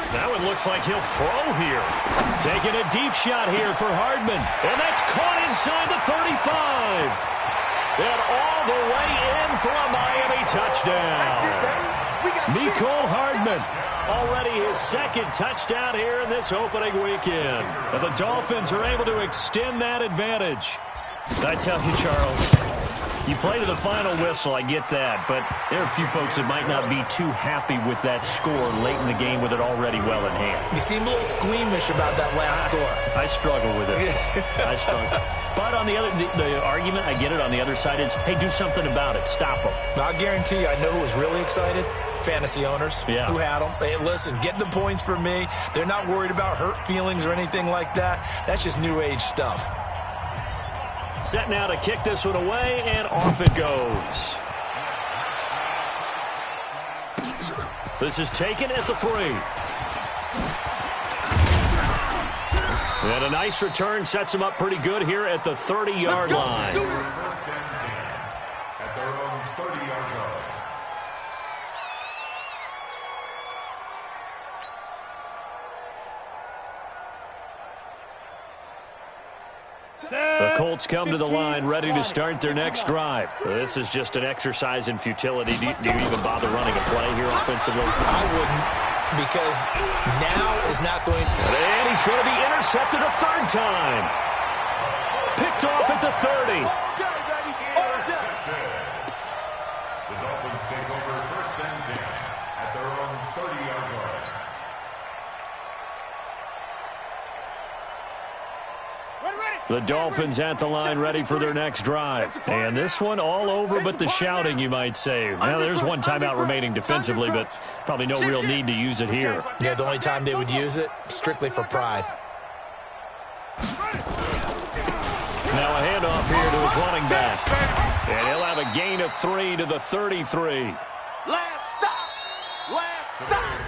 S2: That one looks like he'll throw here. Taking a deep shot here for Hardman. And that's caught inside the 35. And all the way in for a Miami touchdown. Mecole Hardman. Already his 2nd touchdown here in this opening weekend. And the Dolphins are able to extend that advantage. I tell you, Charles, you play to the final whistle, I get that, but there are a few folks that might not be too happy with that score late in the game with it already well in hand.
S3: You seem a little squeamish about that last score.
S2: I struggle with it. I struggle. But on the argument, I get it, on the other side is, hey, do something about it. Stop them.
S3: I'll guarantee you, I know who was really excited. Fantasy owners who had them. Hey, listen, get the points for me. They're not worried about hurt feelings or anything like that. That's just new age stuff.
S2: Set now to kick this one away, and off it goes. This is taken at the 3. And a nice return sets him up pretty good here at the 30-yard line.
S5: First and 10 at their own 30-yard line.
S2: The Colts come to the line ready to start their next drive. This is just an exercise in futility. Do you even bother running a play here offensively?
S3: I wouldn't, because now is not going to...
S2: And he's going to be intercepted a 3rd time. Picked off at the 30.
S5: The Dolphins take over 1st and 10 at their own 30-yard line.
S2: The Dolphins at the line ready for their next drive. And this one all over but the shouting, you might say. Now, there's 1 timeout remaining defensively, but probably no real need to use it here.
S3: Yeah, the only time they would use it, strictly for pride.
S2: Now a handoff here to his running back. And he'll have a gain of 3 to the 33.
S4: Last stop.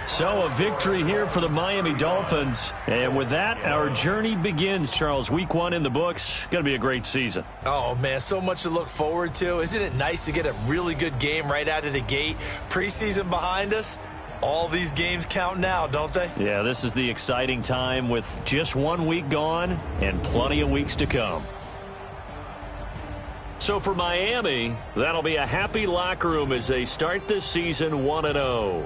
S2: So a victory here for the Miami Dolphins. And with that, our journey begins, Charles. Week 1 in the books. Going to be a great season.
S3: Oh, man, so much to look forward to. Isn't it nice to get a really good game right out of the gate? Preseason behind us. All these games count now, don't they?
S2: Yeah, this is the exciting time with just 1 week gone and plenty of weeks to come. So for Miami, that'll be a happy locker room as they start this season 1-0.